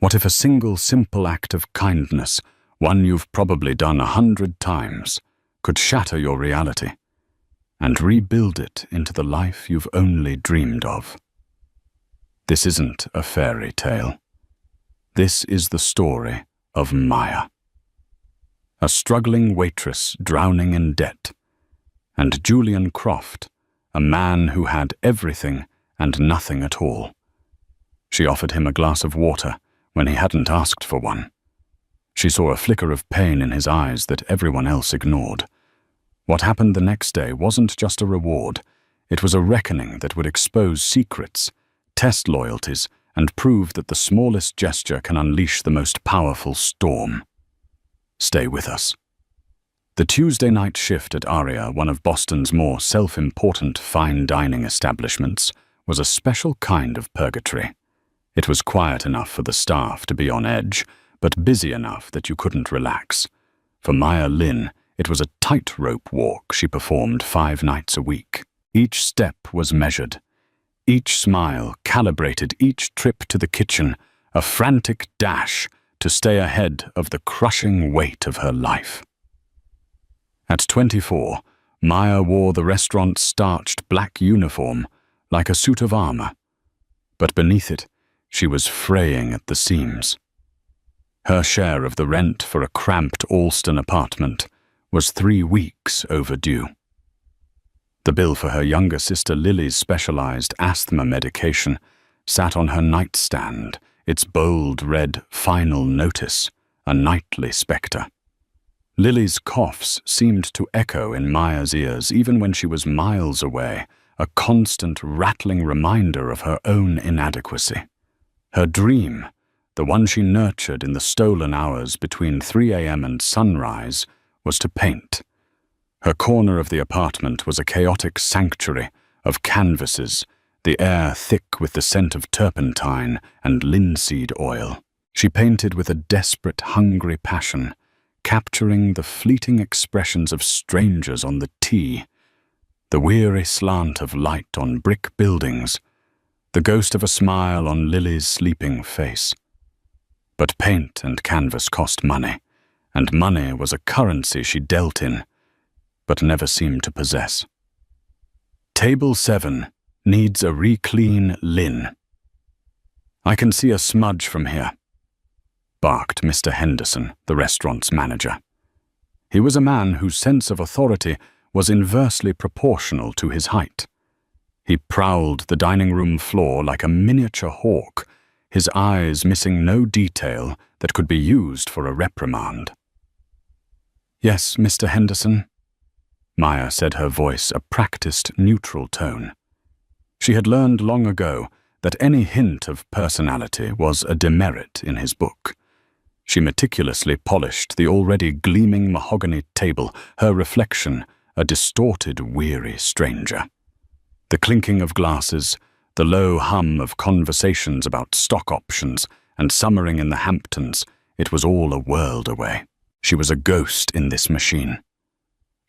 What if a single simple act of kindness, one you've probably done 100 times, could shatter your reality and rebuild it into the life you've only dreamed of? This isn't a fairy tale. This is the story of Maya, a struggling waitress drowning in debt, and Julian Croft, a man who had everything and nothing at all. She offered him a glass of water when he hadn't asked for one. She saw a flicker of pain in his eyes that everyone else ignored. What happened the next day wasn't just a reward. It was a reckoning that would expose secrets, test loyalties, and prove that the smallest gesture can unleash the most powerful storm. Stay with us. The Tuesday night shift at Aria, one of Boston's more self-important fine dining establishments, was a special kind of purgatory. It was quiet enough for the staff to be on edge, but busy enough that you couldn't relax. For Maya Lin, it was a tightrope walk she performed 5 nights a week. Each step was measured. Each smile calibrated, each trip to the kitchen, a frantic dash to stay ahead of the crushing weight of her life. At 24, Maya wore the restaurant's starched black uniform like a suit of armor, but beneath it, she was fraying at the seams. Her share of the rent for a cramped Allston apartment was 3 weeks overdue. The bill for her younger sister Lily's specialized asthma medication sat on her nightstand, its bold red final notice, a nightly spectre. Lily's coughs seemed to echo in Maya's ears even when she was miles away, a constant rattling reminder of her own inadequacy. Her dream, the one she nurtured in the stolen hours between 3 a.m. and sunrise, was to paint. Her corner of the apartment was a chaotic sanctuary of canvases, the air thick with the scent of turpentine and linseed oil. She painted with a desperate, hungry passion, capturing the fleeting expressions of strangers on the T, the weary slant of light on brick buildings, the ghost of a smile on Lily's sleeping face. But paint and canvas cost money, and money was a currency she dealt in, but never seemed to possess. Table 7 needs a re-clean Lin. "I can see a smudge from here," barked Mr. Henderson, the restaurant's manager. He was a man whose sense of authority was inversely proportional to his height. He prowled the dining room floor like a miniature hawk, his eyes missing no detail that could be used for a reprimand. "Yes, Mr. Henderson," Maya said, her voice a practiced, neutral tone. She had learned long ago that any hint of personality was a demerit in his book. She meticulously polished the already gleaming mahogany table, her reflection a distorted, weary stranger. The clinking of glasses, the low hum of conversations about stock options and summering in the Hamptons, it was all a world away. She was a ghost in this machine.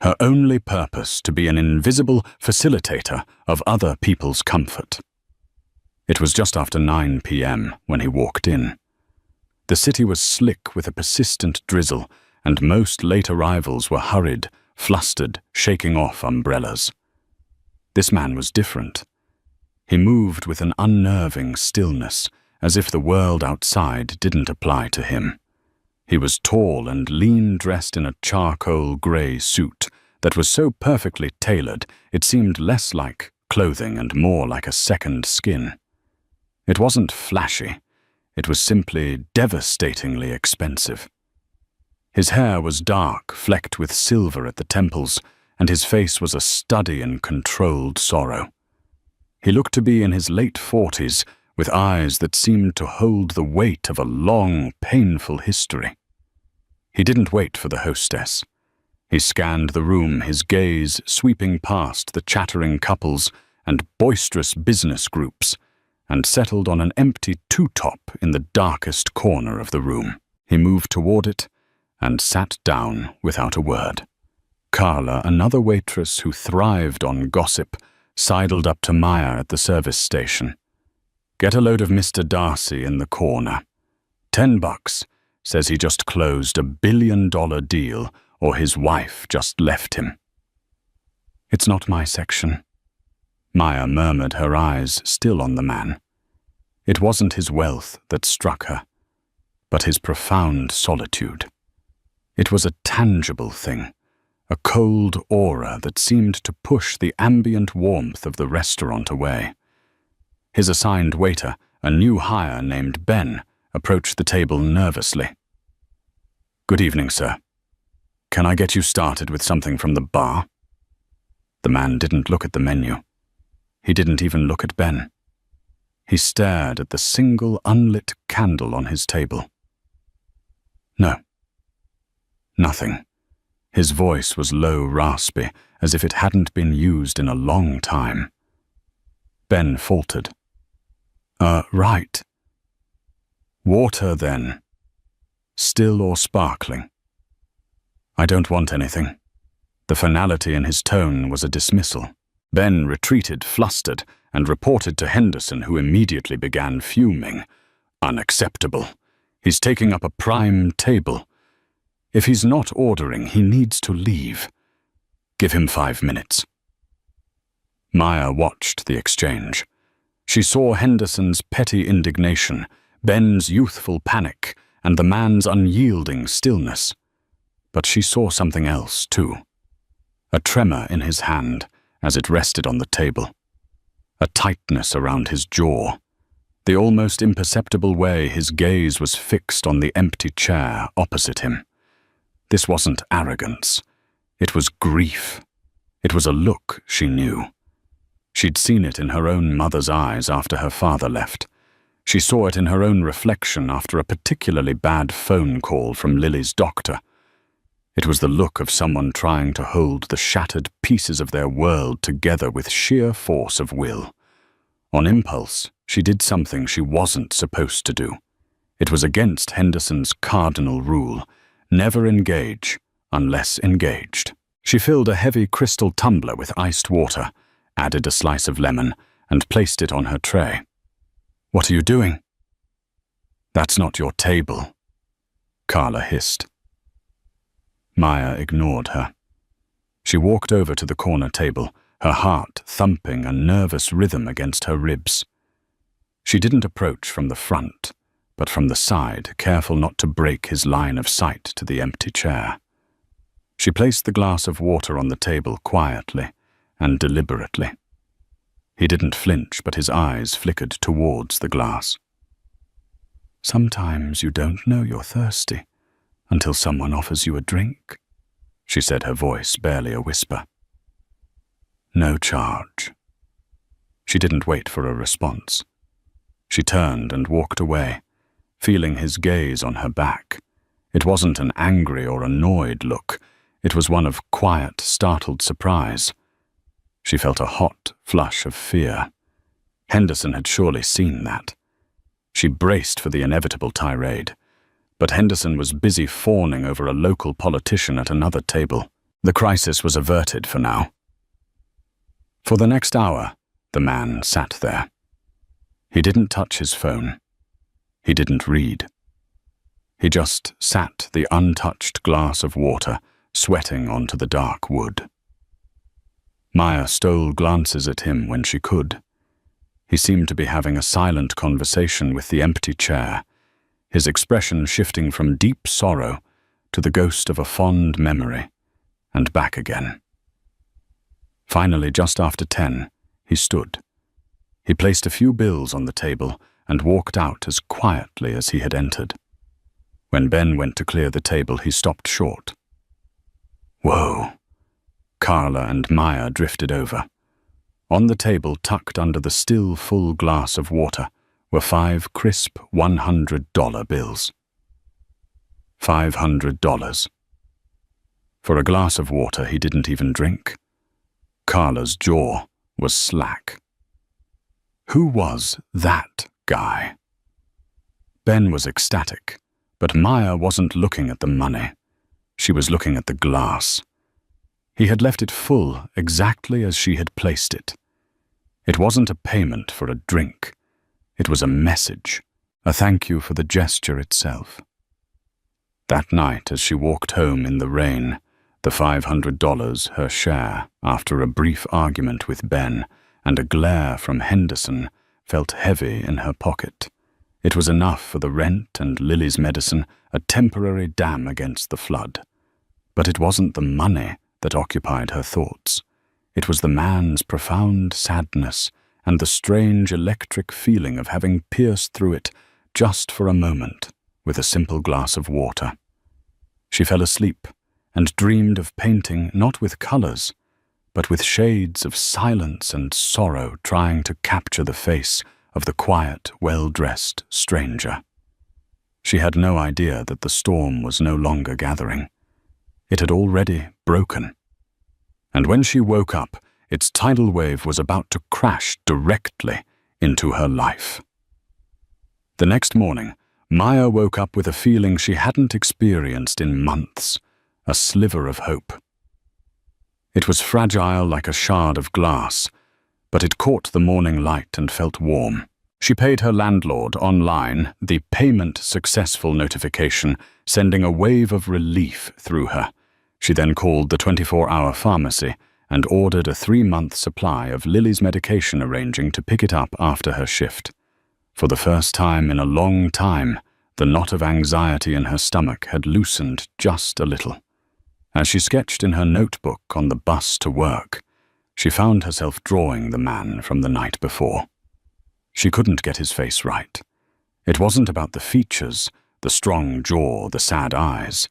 Her only purpose to be an invisible facilitator of other people's comfort. It was just after 9 p.m. when he walked in. The city was slick with a persistent drizzle, and most late arrivals were hurried, flustered, shaking off umbrellas. This man was different. He moved with an unnerving stillness, as if the world outside didn't apply to him. He was tall and lean, dressed in a charcoal grey suit that was so perfectly tailored it seemed less like clothing and more like a second skin. It wasn't flashy. It was simply devastatingly expensive. His hair was dark, flecked with silver at the temples, and his face was a study in controlled sorrow. He looked to be in his late 40s, with eyes that seemed to hold the weight of a long, painful history. He didn't wait for the hostess. He scanned the room, his gaze sweeping past the chattering couples and boisterous business groups, and settled on an empty two-top in the darkest corner of the room. He moved toward it and sat down without a word. Carla, another waitress who thrived on gossip, sidled up to Maya at the service station. "Get a load of Mr. Darcy in the corner." $10. Says he just closed a $1 billion deal, or his wife just left him. It's not my section. Maya murmured, her eyes still on the man. It wasn't his wealth that struck her, but his profound solitude. It was a tangible thing, a cold aura that seemed to push the ambient warmth of the restaurant away. His assigned waiter, a new hire named Ben, approached the table nervously. "Good evening, sir. Can I get you started with something from the bar?" The man didn't look at the menu. He didn't even look at Ben. He stared at the single unlit candle on his table. "No. Nothing." His voice was low, raspy, as if it hadn't been used in a long time. Ben faltered. Right. "Water, then. Still or sparkling?" "I don't want anything." The finality in his tone was a dismissal. Ben retreated, flustered, and reported to Henderson, who immediately began fuming. "Unacceptable. He's taking up a prime table. If he's not ordering, he needs to leave. Give him 5 minutes." Maya watched the exchange. She saw Henderson's petty indignation, Ben's youthful panic, and the man's unyielding stillness. But she saw something else, too. A tremor in his hand as it rested on the table. A tightness around his jaw. The almost imperceptible way his gaze was fixed on the empty chair opposite him. This wasn't arrogance. It was grief. It was a look she knew. She'd seen it in her own mother's eyes after her father left. She saw it in her own reflection after a particularly bad phone call from Lily's doctor. It was the look of someone trying to hold the shattered pieces of their world together with sheer force of will. On impulse, she did something she wasn't supposed to do. It was against Henderson's cardinal rule: never engage unless engaged. She filled a heavy crystal tumbler with iced water, added a slice of lemon, and placed it on her tray. "What are you doing?" "That's not your table," Carla hissed. Maya ignored her. She walked over to the corner table, her heart thumping a nervous rhythm against her ribs. She didn't approach from the front, but from the side, careful not to break his line of sight to the empty chair. She placed the glass of water on the table quietly and deliberately. He didn't flinch, but his eyes flickered towards the glass. "Sometimes you don't know you're thirsty until someone offers you a drink," she said, her voice barely a whisper. "No charge." She didn't wait for a response. She turned and walked away, feeling his gaze on her back. It wasn't an angry or annoyed look. It was one of quiet, startled surprise. She felt a hot flush of fear. Henderson had surely seen that. She braced for the inevitable tirade, but Henderson was busy fawning over a local politician at another table. The crisis was averted for now. For the next hour, the man sat there. He didn't touch his phone. He didn't read. He just sat the untouched glass of water, sweating onto the dark wood. Maya stole glances at him when she could. He seemed to be having a silent conversation with the empty chair, his expression shifting from deep sorrow to the ghost of a fond memory, and back again. Finally, just after 10, he stood. He placed a few bills on the table and walked out as quietly as he had entered. When Ben went to clear the table, he stopped short. "Whoa." Carla and Maya drifted over. On the table, tucked under the still full glass of water, were 5 crisp $100 bills. $500. For a glass of water he didn't even drink. Carla's jaw was slack. Who was that guy? Ben was ecstatic, but Maya wasn't looking at the money. She was looking at the glass. He had left it full exactly as she had placed it. It wasn't a payment for a drink. It was a message, a thank you for the gesture itself. That night, as she walked home in the rain, the $500, her share, after a brief argument with Ben and a glare from Henderson, felt heavy in her pocket. It was enough for the rent and Lily's medicine, a temporary dam against the flood. But it wasn't the money that occupied her thoughts. It was the man's profound sadness and the strange electric feeling of having pierced through it just for a moment with a simple glass of water. She fell asleep and dreamed of painting not with colors, but with shades of silence and sorrow trying to capture the face of the quiet, well-dressed stranger. She had no idea that the storm was no longer gathering. It had already broken. And when she woke up, its tidal wave was about to crash directly into her life. The next morning, Maya woke up with a feeling she hadn't experienced in months, a sliver of hope. It was fragile like a shard of glass, but it caught the morning light and felt warm. She paid her landlord online, the payment successful notification sending a wave of relief through her. She then called the 24-hour pharmacy and ordered a 3-month supply of Lily's medication, arranging to pick it up after her shift. For the first time in a long time, the knot of anxiety in her stomach had loosened just a little. As she sketched in her notebook on the bus to work, she found herself drawing the man from the night before. She couldn't get his face right. It wasn't about the features, the strong jaw, the sad eyes.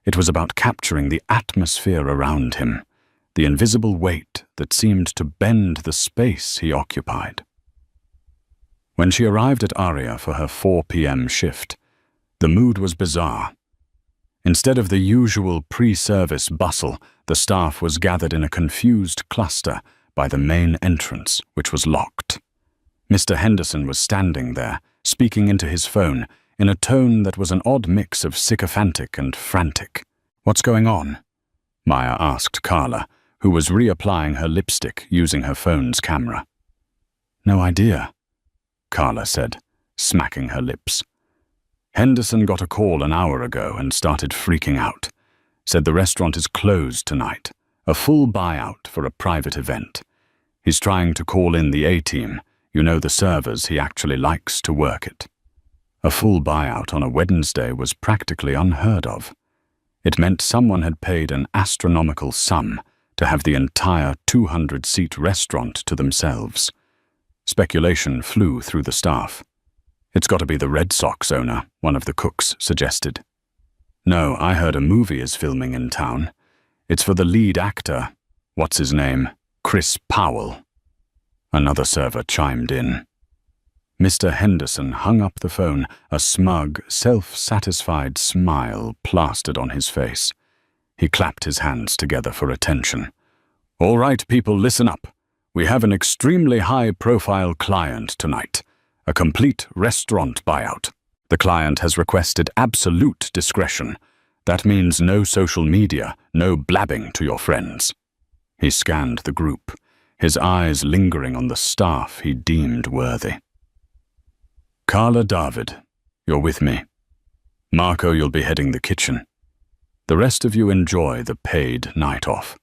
It was about capturing the atmosphere around him, the invisible weight that seemed to bend the space he occupied. When she arrived at Aria for her 4 p.m. shift, the mood was bizarre. Instead of the usual pre-service bustle, the staff was gathered in a confused cluster by the main entrance, which was locked. Mr. Henderson was standing there, speaking into his phone in a tone that was an odd mix of sycophantic and frantic. "What's going on?" Maya asked Carla, who was reapplying her lipstick using her phone's camera. "No idea," Carla said, smacking her lips. "Henderson got a call an hour ago and started freaking out. Said the restaurant is closed tonight, a full buyout for a private event. He's trying to call in the A-team, you know, the servers he actually likes to work it." A full buyout on a Wednesday was practically unheard of. It meant someone had paid an astronomical sum to have the entire 200-seat restaurant to themselves. Speculation flew through the staff. "It's got to be the Red Sox owner," one of the cooks suggested. "No, I heard a movie is filming in town. It's for the lead actor, what's his name, Chris Powell." Another server chimed in. Mr. Henderson hung up the phone, a smug, self-satisfied smile plastered on his face. He clapped his hands together for attention. "All right, people, listen up. We have an extremely high-profile client tonight. A complete restaurant buyout. The client has requested absolute discretion. That means no social media, no blabbing to your friends." He scanned the group, his eyes lingering on the staff he deemed worthy. "Carla, David, you're with me. Marco, you'll be heading the kitchen. The rest of you enjoy the paid night off.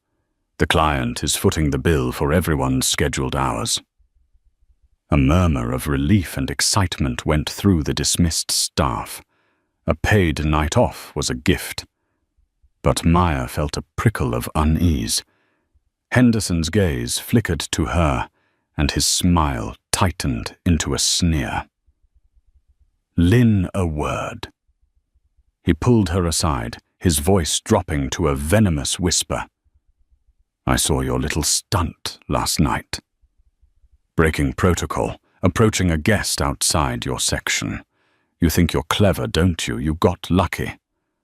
The client is footing the bill for everyone's scheduled hours." A murmur of relief and excitement went through the dismissed staff. A paid night off was a gift. But Maya felt a prickle of unease. Henderson's gaze flickered to her, and his smile tightened into a sneer. "Lynn, a word." He pulled her aside, his voice dropping to a venomous whisper. "I saw your little stunt last night. Breaking protocol, approaching a guest outside your section. You think you're clever, don't you? You got lucky.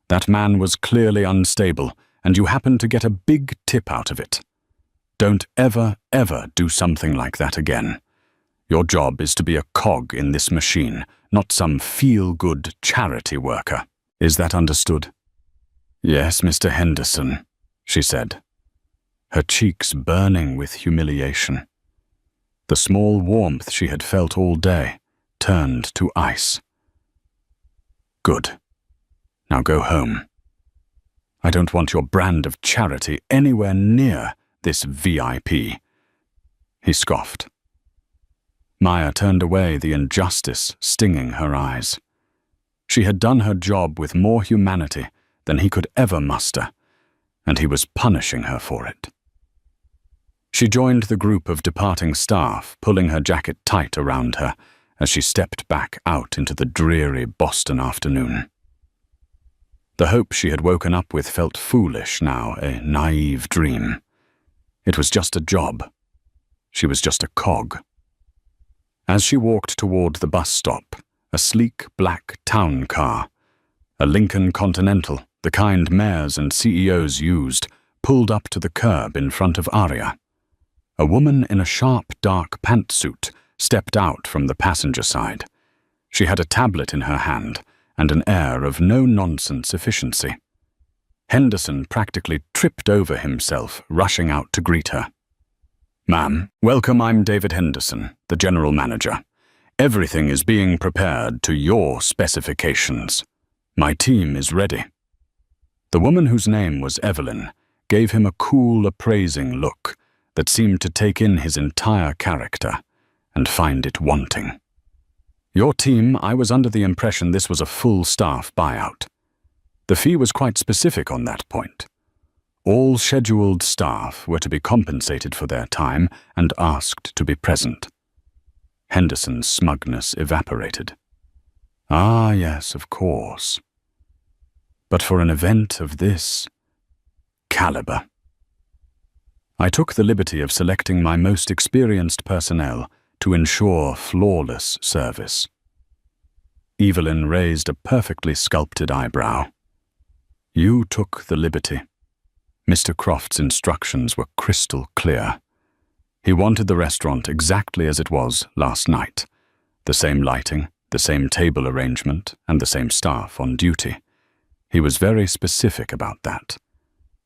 That man was clearly unstable, and you happened to get a big tip out of it. Don't ever, ever do something like that again. Your job is to be a cog in this machine, not some feel-good charity worker. Is that understood?" "Yes, Mr. Henderson," she said, her cheeks burning with humiliation. The small warmth she had felt all day turned to ice. Good. Now go home. I don't want your brand of charity anywhere near this VIP. He scoffed. Maya turned away, the injustice stinging her eyes. She had done her job with more humanity than he could ever muster, and he was punishing her for it. She joined the group of departing staff, pulling her jacket tight around her as she stepped back out into the dreary Boston afternoon. The hope she had woken up with felt foolish now, a naive dream. It was just a job. She was just a cog. As she walked toward the bus stop, a sleek black town car, a Lincoln Continental, the kind mayors and CEOs used, pulled up to the curb in front of Aria. A woman in a sharp, dark pantsuit stepped out from the passenger side. She had a tablet in her hand and an air of no-nonsense efficiency. Henderson practically tripped over himself, rushing out to greet her. "Ma'am, welcome. I'm David Henderson, the general manager. Everything is being prepared to your specifications. My team is ready." The woman, whose name was Evelyn, gave him a cool, appraising look that seemed to take in his entire character and find it wanting. "Your team, I was under the impression this was a full staff buyout. The fee was quite specific on that point. All scheduled staff were to be compensated for their time and asked to be present." Henderson's smugness evaporated. "Ah, yes, of course. But for an event of this caliber. I took the liberty of selecting my most experienced personnel to ensure flawless service." Evelyn raised a perfectly sculpted eyebrow. "You took the liberty." Mr. Croft's instructions were crystal clear. He wanted the restaurant exactly as it was last night. The same lighting, the same table arrangement, and the same staff on duty. He was very specific about that.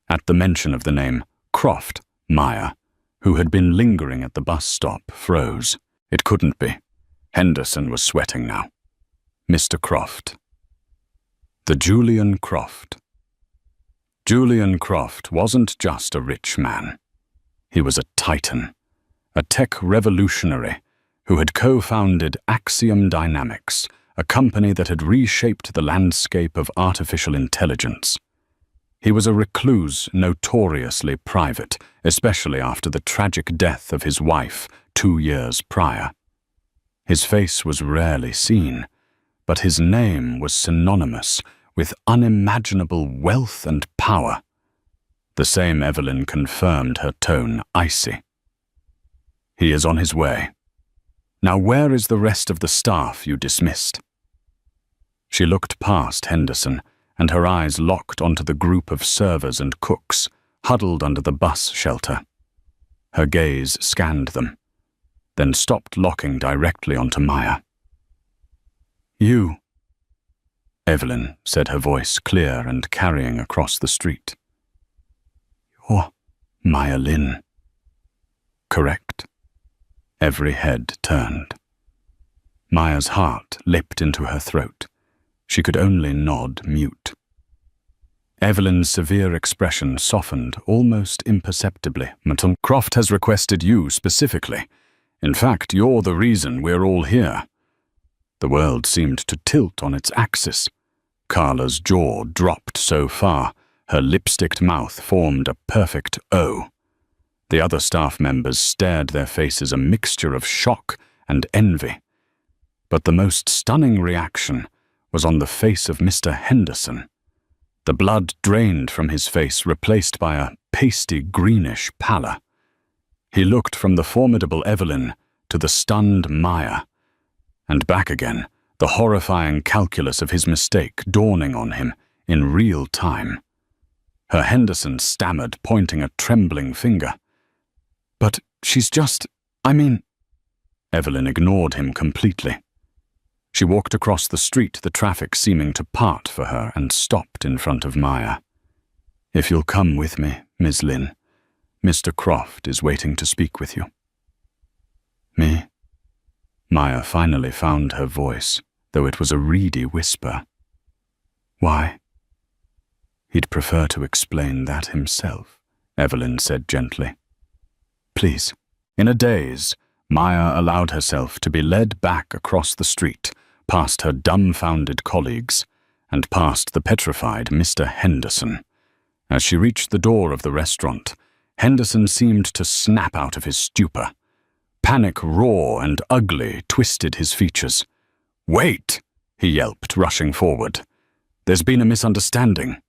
At the mention of the name Croft, Maya, who had been lingering at the bus stop, froze. It couldn't be. Henderson was sweating now. Mr. Croft. The Julian Croft. Julian Croft wasn't just a rich man. He was a titan, a tech revolutionary who had co-founded Axiom Dynamics, a company that had reshaped the landscape of artificial intelligence. He was a recluse, notoriously private, especially after the tragic death of his wife 2 years prior. His face was rarely seen, but his name was synonymous with unimaginable wealth and power. The same Evelyn confirmed, her tone icy. "He is on his way. Now where is the rest of the staff you dismissed?" She looked past Henderson, and her eyes locked onto the group of servers and cooks huddled under the bus shelter. Her gaze scanned them, then stopped, locking directly onto Maya. "You," Evelyn said, her voice clear and carrying across the street. "You're Maya Lin." "Correct." Every head turned. Maya's heart leapt into her throat. She could only nod mute. Evelyn's severe expression softened almost imperceptibly. "Madam Croft has requested you specifically. In fact, you're the reason we're all here." The world seemed to tilt on its axis. Carla's jaw dropped so far, her lipsticked mouth formed a perfect O. The other staff members stared, their faces a mixture of shock and envy. But the most stunning reaction was on the face of Mr. Henderson. The blood drained from his face, replaced by a pasty greenish pallor. He looked from the formidable Evelyn to the stunned Maya, and back again, the horrifying calculus of his mistake dawning on him in real time. Her Henderson stammered, pointing a trembling finger. "But she's just, Evelyn ignored him completely. She walked across the street, the traffic seeming to part for her, and stopped in front of Maya. "If you'll come with me, Miss Lin, Mr. Croft is waiting to speak with you." "Me?" Maya finally found her voice, though it was a reedy whisper. Why? He'd prefer to explain that himself, Evelyn said gently. Please. In a daze, Maya allowed herself to be led back across the street, past her dumbfounded colleagues, and past the petrified Mr. Henderson. As she reached the door of the restaurant, Henderson seemed to snap out of his stupor. Panic raw and ugly twisted his features. "Wait!" he yelped, rushing forward. "There's been a misunderstanding.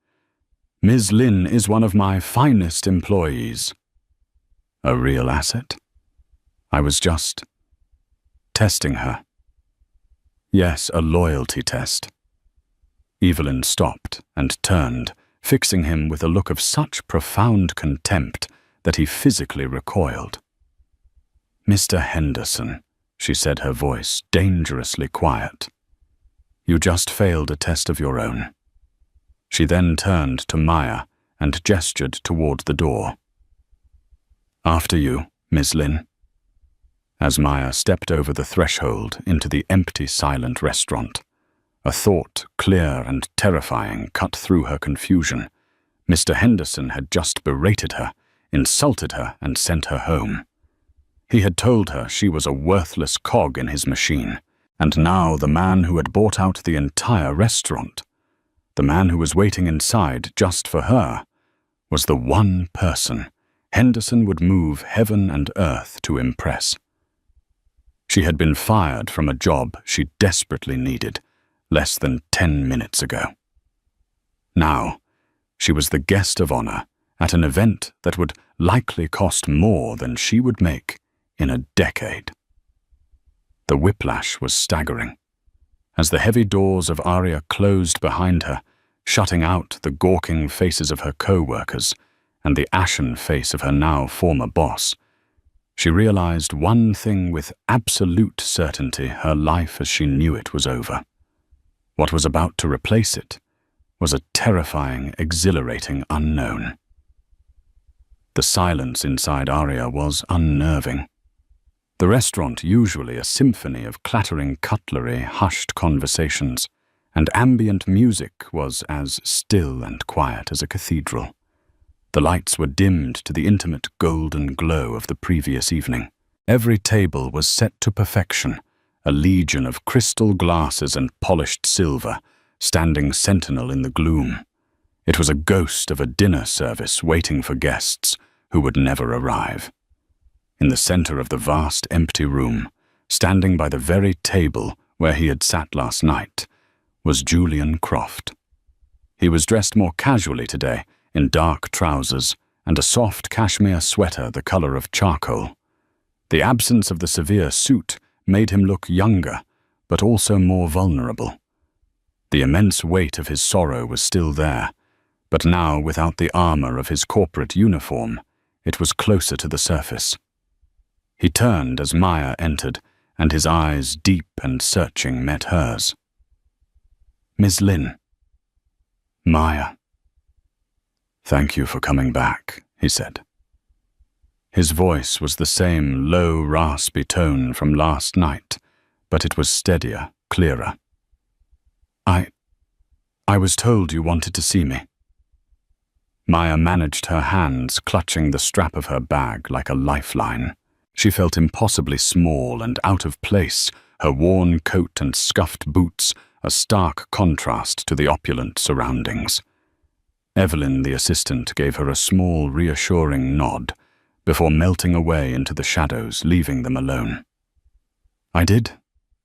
Ms. Lin is one of my finest employees." A real asset? I was just testing her. Yes, a loyalty test. Evelyn stopped and turned, fixing him with a look of such profound contempt that he physically recoiled. "Mr. Henderson," she said, her voice dangerously quiet. "You just failed a test of your own." She then turned to Maya and gestured toward the door. "After you, Ms. Lin." As Maya stepped over the threshold into the empty, silent restaurant, a thought, clear and terrifying, cut through her confusion. Mr. Henderson had just berated her, insulted her, and sent her home. He had told her she was a worthless cog in his machine, and now the man who had bought out the entire restaurant, the man who was waiting inside just for her, was the one person Henderson would move heaven and earth to impress. She had been fired from a job she desperately needed less than 10 minutes ago. Now, she was the guest of honor at an event that would likely cost more than she would make in a decade. The whiplash was staggering. As the heavy doors of Aria closed behind her, shutting out the gawking faces of her co-workers and the ashen face of her now former boss, she realized one thing with absolute certainty: her life as she knew it was over. What was about to replace it was a terrifying, exhilarating unknown. The silence inside Aria was unnerving. The restaurant, usually a symphony of clattering cutlery, hushed conversations, and ambient music, was as still and quiet as a cathedral. The lights were dimmed to the intimate golden glow of the previous evening. Every table was set to perfection, a legion of crystal glasses and polished silver, standing sentinel in the gloom. It was a ghost of a dinner service waiting for guests who would never arrive. In the center of the vast empty room, standing by the very table where he had sat last night, was Julian Croft. He was dressed more casually today, in dark trousers and a soft cashmere sweater the color of charcoal. The absence of the severe suit made him look younger, but also more vulnerable. The immense weight of his sorrow was still there, but now, without the armor of his corporate uniform, it was closer to the surface. He turned as Maya entered, and his eyes, deep and searching, met hers. "Ms. Lin." "Maya." "Thank you for coming back," he said. His voice was the same low, raspy tone from last night, but it was steadier, clearer. I was told you wanted to see me." Maya managed her hands, clutching the strap of her bag like a lifeline. She felt impossibly small and out of place, her worn coat and scuffed boots a stark contrast to the opulent surroundings. Evelyn, the assistant, gave her a small, reassuring nod before melting away into the shadows, leaving them alone. "I did,"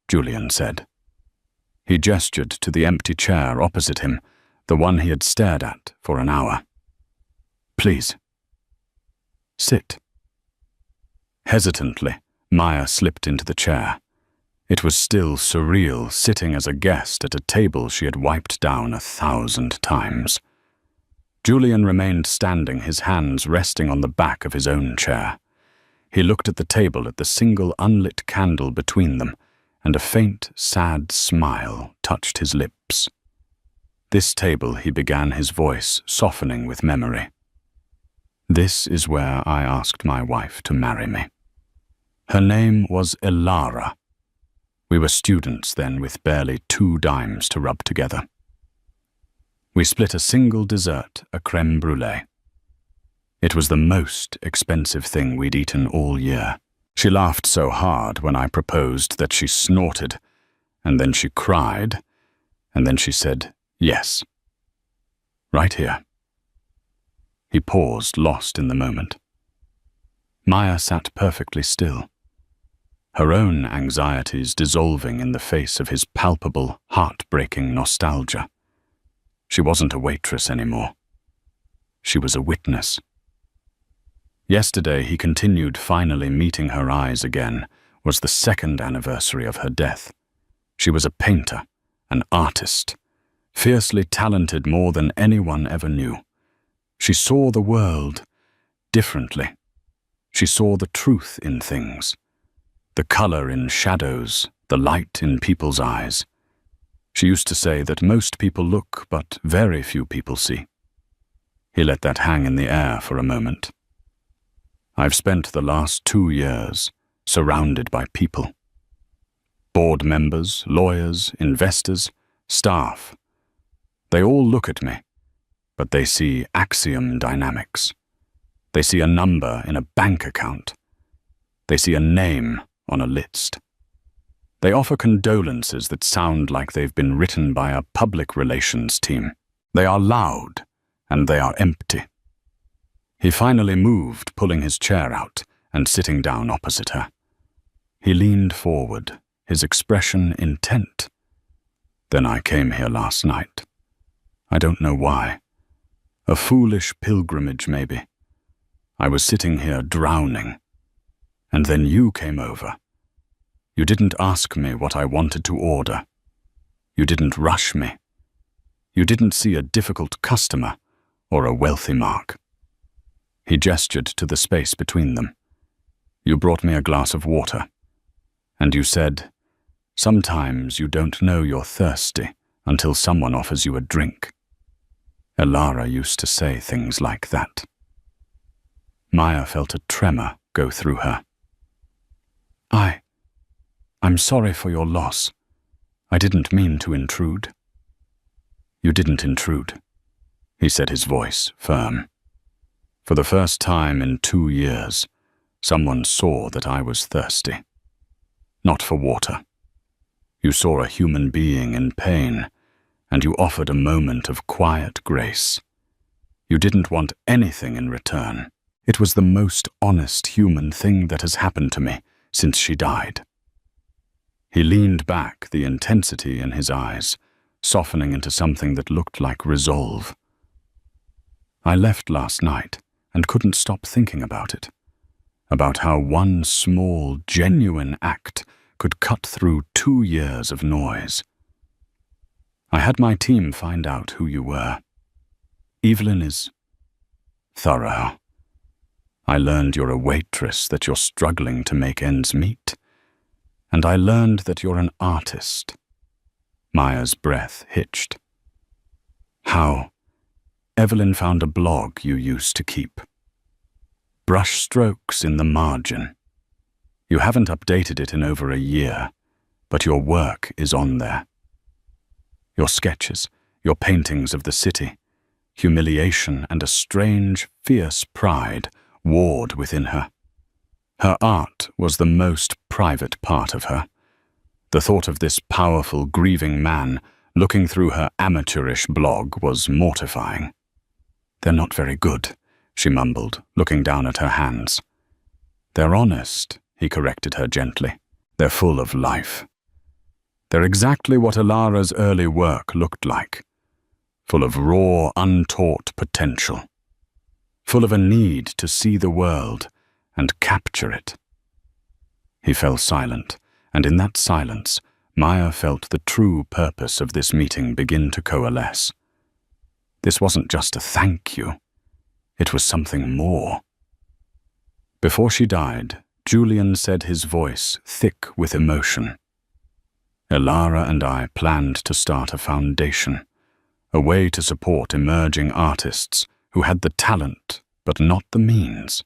Julian said. He gestured to the empty chair opposite him, the one he had stared at for an hour. "Please. Sit." Hesitantly, Maya slipped into the chair. It was still surreal, sitting as a guest at a table she had wiped down 1,000 times. Julian remained standing, his hands resting on the back of his own chair. He looked at the table, at the single unlit candle between them, and a faint, sad smile touched his lips. "This table," he began, his voice softening with memory. "This is where I asked my wife to marry me. Her name was Elara. We were students then, with barely 2 dimes to rub together. We split a single dessert, a crème brûlée. It was the most expensive thing we'd eaten all year. She laughed so hard when I proposed that she snorted, and then she cried, and then she said, yes. Right here. He paused, lost in the moment. Maya sat perfectly still, her own anxieties dissolving in the face of his palpable, heartbreaking nostalgia. She wasn't a waitress anymore. She was a witness. Yesterday, he continued, finally meeting her eyes again, was the 2nd anniversary of her death. She was a painter, an artist, fiercely talented more than anyone ever knew. She saw the world differently. She saw the truth in things, the color in shadows, the light in people's eyes. She used to say that most people look, but very few people see. He let that hang in the air for a moment. I've spent the last 2 years surrounded by people. Board members, lawyers, investors, staff. They all look at me, but they see axiom dynamics. They see a number in a bank account. They see a name on a list. They offer condolences that sound like they've been written by a public relations team. They are loud, and they are empty. He finally moved, pulling his chair out and sitting down opposite her. He leaned forward, his expression intent. Then I came here last night. I don't know why. A foolish pilgrimage, maybe. I was sitting here drowning. And then you came over. You didn't ask me what I wanted to order. You didn't rush me. You didn't see a difficult customer or a wealthy mark. He gestured to the space between them. You brought me a glass of water. And you said, sometimes you don't know you're thirsty until someone offers you a drink. Elara used to say things like that. Maya felt a tremor go through her. I'm sorry for your loss. I didn't mean to intrude. You didn't intrude, he said, his voice firm. For the first time in 2 years, someone saw that I was thirsty. Not for water. You saw a human being in pain, and you offered a moment of quiet grace. You didn't want anything in return. It was the most honest human thing that has happened to me since she died. He leaned back, the intensity in his eyes, softening into something that looked like resolve. I left last night and couldn't stop thinking about it, about how one small, genuine act could cut through 2 years of noise. I had my team find out who you were. Evelyn is thorough. I learned you're a waitress, that you're struggling to make ends meet. And I learned that you're an artist. Maya's breath hitched. How? Evelyn found a blog you used to keep. Brush strokes in the margin. You haven't updated it in over a year, but your work is on there. Your sketches, your paintings of the city, humiliation and a strange, fierce pride warred within her. Her art was the most private part of her. The thought of this powerful, grieving man looking through her amateurish blog was mortifying. They're not very good, she mumbled, looking down at her hands. They're honest, he corrected her gently. They're full of life. They're exactly what Elara's early work looked like. Full of raw, untaught potential. Full of a need to see the world and capture it. He fell silent, and in that silence, Maya felt the true purpose of this meeting begin to coalesce. This wasn't just a thank you. It was something more. Before she died, Julian said, his voice thick with emotion. Elara and I planned to start a foundation, a way to support emerging artists who had the talent but not the means.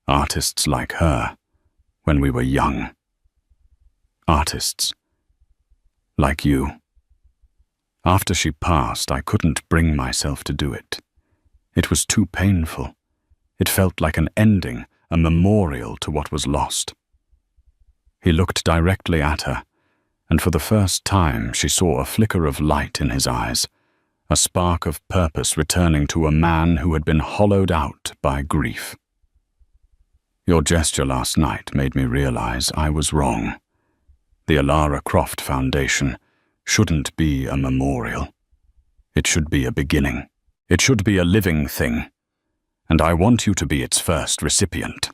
Artists like her, when we were young. Artists like you. After she passed, I couldn't bring myself to do it. It was too painful. It felt like an ending, a memorial to what was lost. He looked directly at her, and for the first time she saw a flicker of light in his eyes, a spark of purpose returning to a man who had been hollowed out by grief. Your gesture last night made me realize I was wrong. The Alara Croft Foundation shouldn't be a memorial. It should be a beginning. It should be a living thing, and I want you to be its first recipient.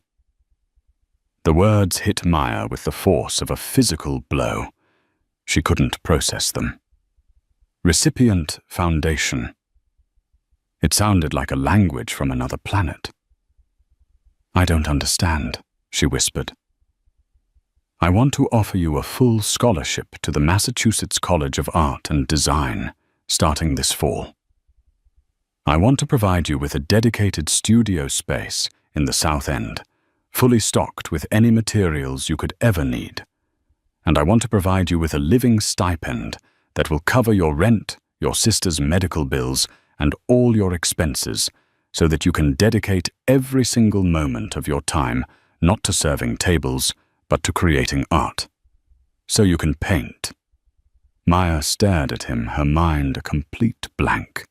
The words hit Maya with the force of a physical blow. She couldn't process them. Recipient Foundation. It sounded like a language from another planet. I don't understand, she whispered. I want to offer you a full scholarship to the Massachusetts College of Art and Design, starting this fall. I want to provide you with a dedicated studio space in the South End, fully stocked with any materials you could ever need. And I want to provide you with a living stipend that will cover your rent, your sister's medical bills, and all your expenses, so that you can dedicate every single moment of your time not to serving tables, but to creating art. So you can paint. Maya stared at him, her mind a complete blank.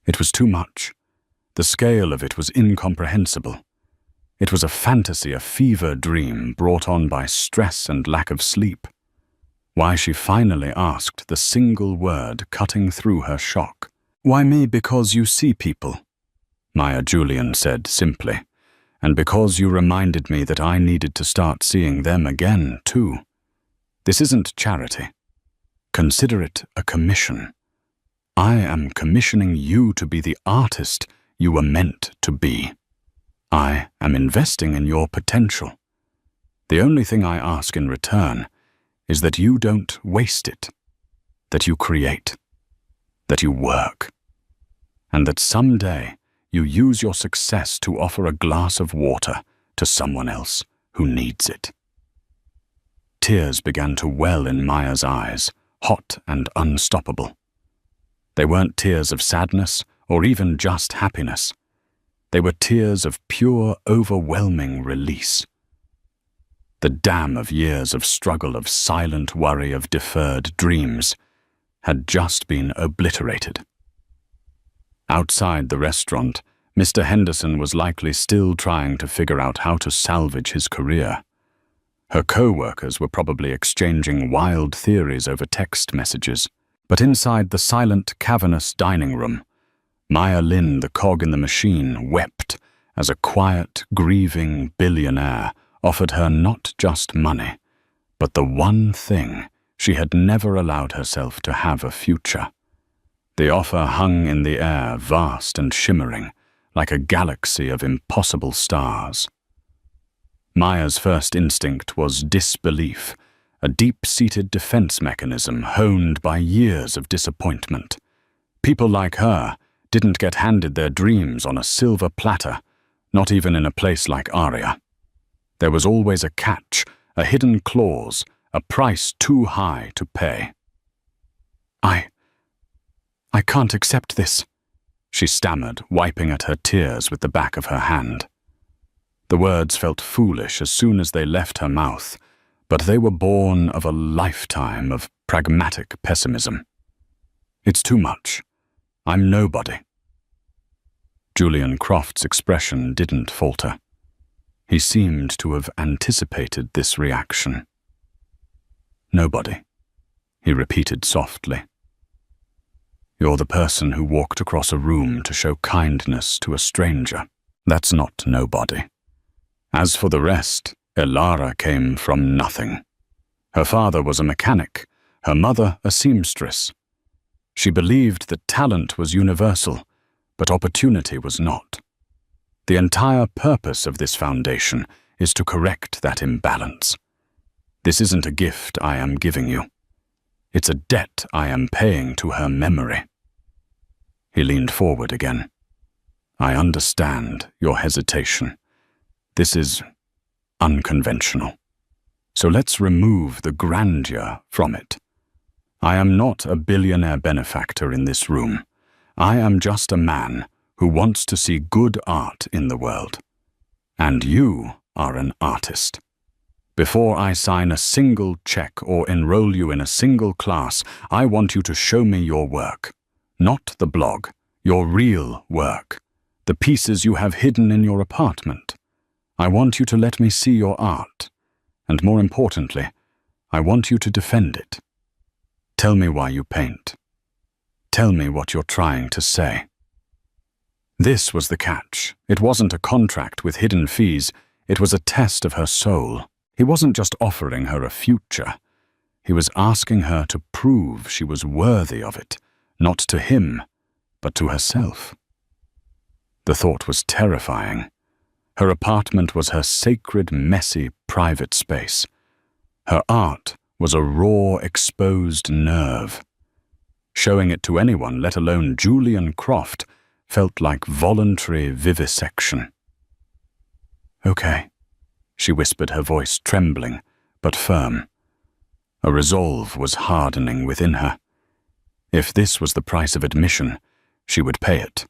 It was too much. The scale of it was incomprehensible. It was a fantasy, a fever dream brought on by stress and lack of sleep. Why she finally asked the single word cutting through her shock. Why me? Because you see people, Maya Julian said simply, and because you reminded me that I needed to start seeing them again, too. This isn't charity. Consider it a commission. I am commissioning you to be the artist you were meant to be. I am investing in your potential. The only thing I ask in return is that you don't waste it, that you create, that you work, and that someday you use your success to offer a glass of water to someone else who needs it. Tears began to well in Maya's eyes, hot and unstoppable. They weren't tears of sadness or even just happiness. They were tears of pure, overwhelming release. The dam of years of struggle, of silent worry, of deferred dreams had just been obliterated. Outside the restaurant, Mr. Henderson was likely still trying to figure out how to salvage his career. Her co-workers were probably exchanging wild theories over text messages. But inside the silent, cavernous dining room, Maya Lin, the cog in the machine, wept as a quiet, grieving billionaire offered her not just money, but the one thing she had never allowed herself to have a future. The offer hung in the air, vast and shimmering, like a galaxy of impossible stars. Maya's first instinct was disbelief, a deep-seated defense mechanism honed by years of disappointment. People like her didn't get handed their dreams on a silver platter, not even in a place like Aria. There was always a catch, a hidden clause, a price too high to pay. I can't accept this, she stammered, wiping at her tears with the back of her hand. The words felt foolish as soon as they left her mouth, but they were born of a lifetime of pragmatic pessimism. It's too much. I'm nobody. Julian Croft's expression didn't falter. He seemed to have anticipated this reaction. Nobody, he repeated softly. You're the person who walked across a room to show kindness to a stranger. That's not nobody. As for the rest, Elara came from nothing. Her father was a mechanic, her mother a seamstress. She believed that talent was universal, but opportunity was not. The entire purpose of this foundation is to correct that imbalance. This isn't a gift I am giving you. It's a debt I am paying to her memory. He leaned forward again. I understand your hesitation. This is unconventional. So let's remove the grandeur from it. I am not a billionaire benefactor in this room. I am just a man who wants to see good art in the world. And you are an artist. Before I sign a single check or enroll you in a single class, I want you to show me your work. Not the blog, your real work. The pieces you have hidden in your apartment. I want you to let me see your art. And more importantly, I want you to defend it. Tell me why you paint. Tell me what you're trying to say. This was the catch. It wasn't a contract with hidden fees. It was a test of her soul. He wasn't just offering her a future. He was asking her to prove she was worthy of it, not to him, but to herself. The thought was terrifying. Her apartment was her sacred, messy, private space. Her art was a raw, exposed nerve. Showing it to anyone, let alone Julian Croft, felt like voluntary vivisection. "Okay," she whispered, her voice trembling, but firm. A resolve was hardening within her. If this was the price of admission, she would pay it.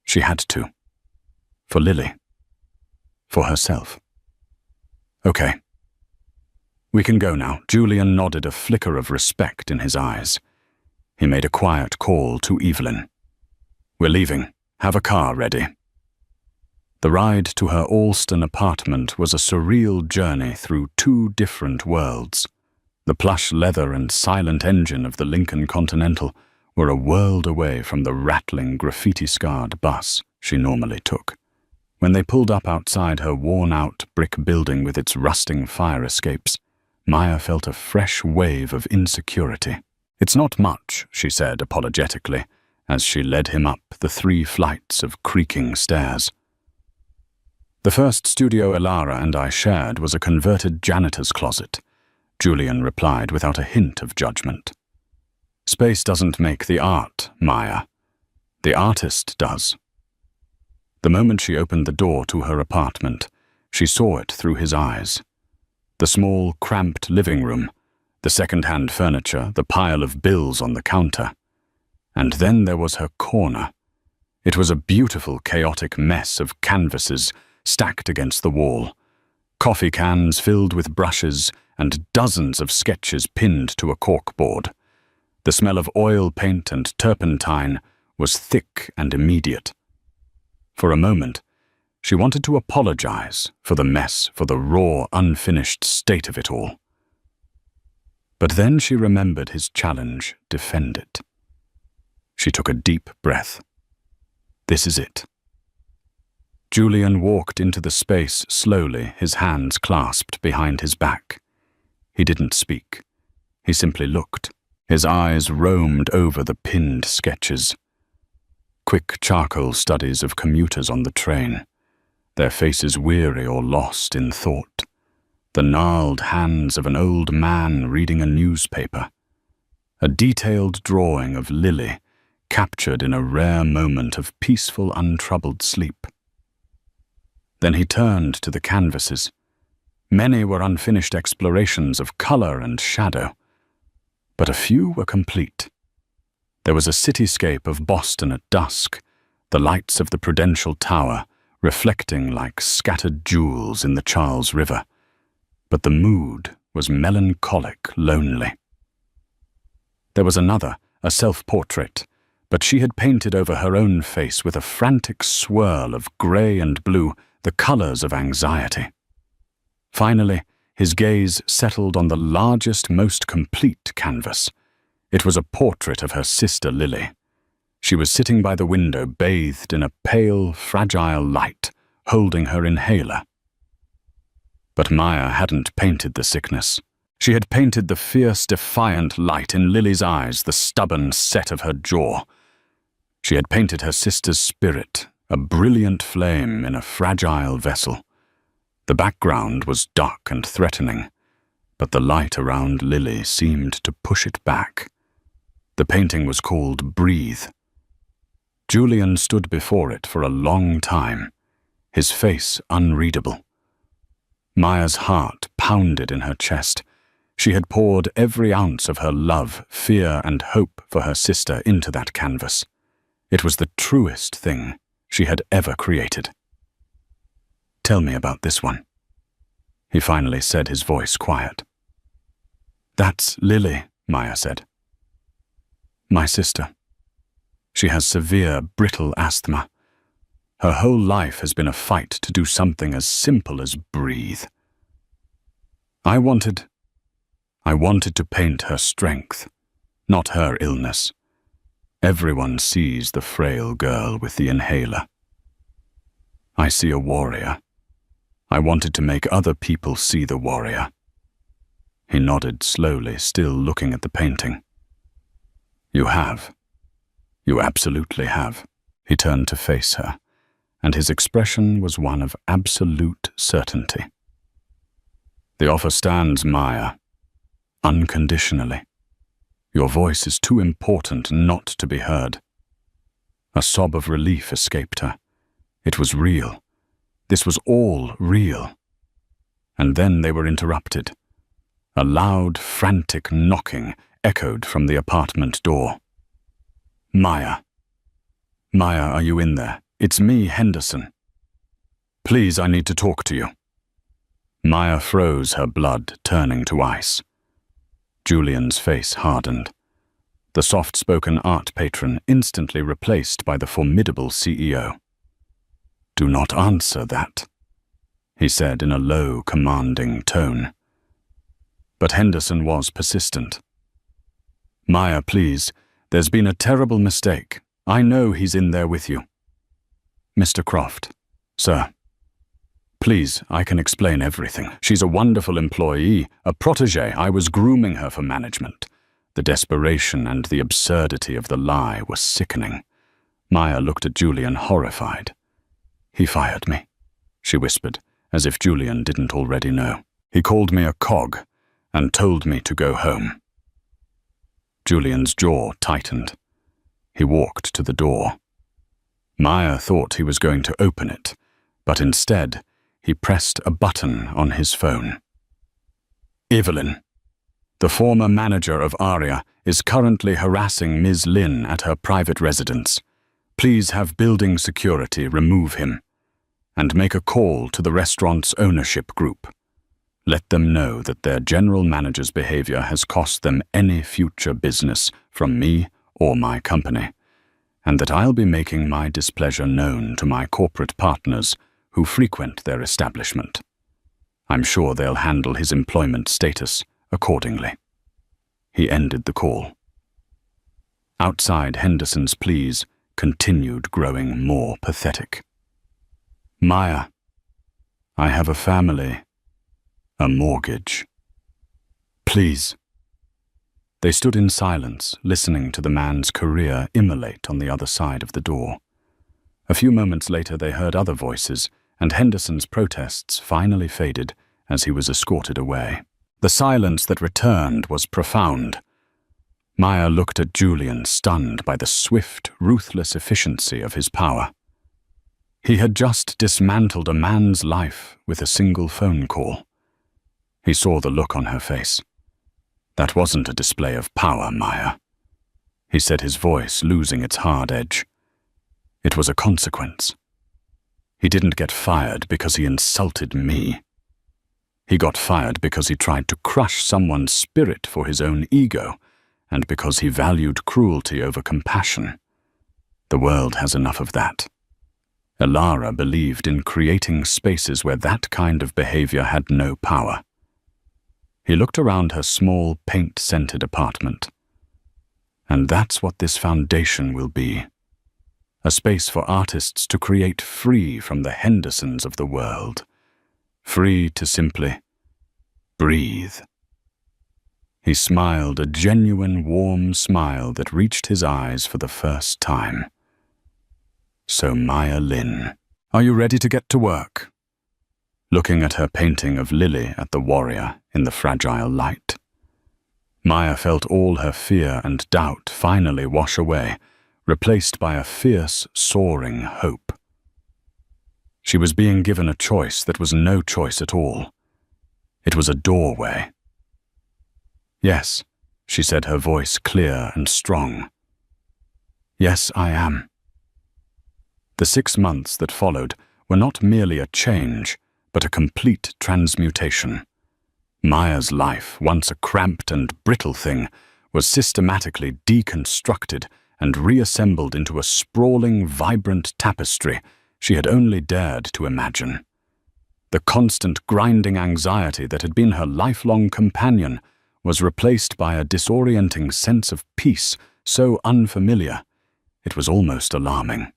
She had to. For Lily. For herself. "Okay. We can go now." Julian nodded, a flicker of respect in his eyes. He made a quiet call to Evelyn. "We're leaving. Have a car ready." The ride to her Alston apartment was a surreal journey through two different worlds. The plush leather and silent engine of the Lincoln Continental were a world away from the rattling, graffiti-scarred bus she normally took. When they pulled up outside her worn-out brick building with its rusting fire escapes, Maya felt a fresh wave of insecurity. "It's not much," she said apologetically, as she led him up the 3 flights of creaking stairs. "The first studio Elara and I shared was a converted janitor's closet," Julian replied without a hint of judgment. "Space doesn't make the art, Maya. The artist does." The moment she opened the door to her apartment, she saw it through his eyes. The small, cramped living room, the second-hand furniture, the pile of bills on the counter. And then there was her corner. It was a beautiful, chaotic mess of canvases stacked against the wall, coffee cans filled with brushes, and dozens of sketches pinned to a corkboard. The smell of oil paint and turpentine was thick and immediate. For a moment, she wanted to apologize for the mess, for the raw, unfinished state of it all. But then she remembered his challenge: defend it. She took a deep breath. This is it. Julian walked into the space slowly, his hands clasped behind his back. He didn't speak. He simply looked. His eyes roamed over the pinned sketches. Quick charcoal studies of commuters on the train, their faces weary or lost in thought. The gnarled hands of an old man reading a newspaper. A detailed drawing of Lily, captured in a rare moment of peaceful, untroubled sleep. Then he turned to the canvases. Many were unfinished explorations of color and shadow, but a few were complete. There was a cityscape of Boston at dusk, the lights of the Prudential Tower reflecting like scattered jewels in the Charles River. But the mood was melancholic, lonely. There was another, a self-portrait, but she had painted over her own face with a frantic swirl of grey and blue, the colors of anxiety. Finally, his gaze settled on the largest, most complete canvas. It was a portrait of her sister Lily. She was sitting by the window, bathed in a pale, fragile light, holding her inhaler. But Maya hadn't painted the sickness. She had painted the fierce, defiant light in Lily's eyes, the stubborn set of her jaw. She had painted her sister's spirit, a brilliant flame in a fragile vessel. The background was dark and threatening, but the light around Lily seemed to push it back. The painting was called Breathe. Julian stood before it for a long time, his face unreadable. Maya's heart pounded in her chest. She had poured every ounce of her love, fear, and hope for her sister into that canvas. It was the truest thing she had ever created. "Tell me about this one," he finally said, his voice quiet. "That's Lily," Maya said. "My sister. She has severe, brittle asthma. Her whole life has been a fight to do something as simple as breathe. I wanted to paint her strength, not her illness. Everyone sees the frail girl with the inhaler. I see a warrior. I wanted to make other people see the warrior." He nodded slowly, still looking at the painting. "You have. You absolutely have." He turned to face her, and his expression was one of absolute certainty. "The offer stands, Maya. Unconditionally. Your voice is too important not to be heard." A sob of relief escaped her. It was real. This was all real. And then they were interrupted. A loud, frantic knocking echoed from the apartment door. "Maya. Maya, are you in there? It's me, Henderson. Please, I need to talk to you." Maya froze, her blood turning to ice. Julian's face hardened. The soft-spoken art patron instantly replaced by the formidable CEO. "Do not answer that," he said in a low, commanding tone. But Henderson was persistent. "Maya, please, there's been a terrible mistake. I know he's in there with you." "Mr. Croft, sir. Please, I can explain everything. She's a wonderful employee, a protégé. I was grooming her for management." The desperation and the absurdity of the lie were sickening. Maya looked at Julian, horrified. "He fired me," she whispered, as if Julian didn't already know. "He called me a cog and told me to go home." Julian's jaw tightened. He walked to the door. Maya thought he was going to open it, but instead, he pressed a button on his phone. "Evelyn, the former manager of Aria, is currently harassing Ms. Lin at her private residence. Please have building security remove him, and make a call to the restaurant's ownership group. Let them know that their general manager's behavior has cost them any future business from me or my company, and that I'll be making my displeasure known to my corporate partners who frequent their establishment. I'm sure they'll handle his employment status accordingly." He ended the call. Outside, Henderson's pleas continued growing more pathetic. "Maya, I have a family, a mortgage. Please." They stood in silence, listening to the man's career immolate on the other side of the door. A few moments later they heard other voices, and Henderson's protests finally faded as he was escorted away. The silence that returned was profound. Maya looked at Julian, stunned by the swift, ruthless efficiency of his power. He had just dismantled a man's life with a single phone call. He saw the look on her face. "That wasn't a display of power, Maya," he said, his voice losing its hard edge. "It was a consequence. He didn't get fired because he insulted me. He got fired because he tried to crush someone's spirit for his own ego, and because he valued cruelty over compassion. The world has enough of that. Elara believed in creating spaces where that kind of behavior had no power." He looked around her small, paint-scented apartment. "And that's what this foundation will be. A space for artists to create free from the Hendersons of the world. Free to simply breathe." He smiled, a genuine, warm smile that reached his eyes for the first time. "So, Maya Lin, are you ready to get to work?" Looking at her painting of Lily at the warrior in the fragile light. Maya felt all her fear and doubt finally wash away, replaced by a fierce, soaring hope. She was being given a choice that was no choice at all. It was a doorway. Yes, she said, her voice clear and strong. Yes, I am. The 6 months that followed were not merely a change, but a complete transmutation. Maya's life, once a cramped and brittle thing, was systematically deconstructed and reassembled into a sprawling, vibrant tapestry she had only dared to imagine. The constant grinding anxiety that had been her lifelong companion was replaced by a disorienting sense of peace so unfamiliar, it was almost alarming.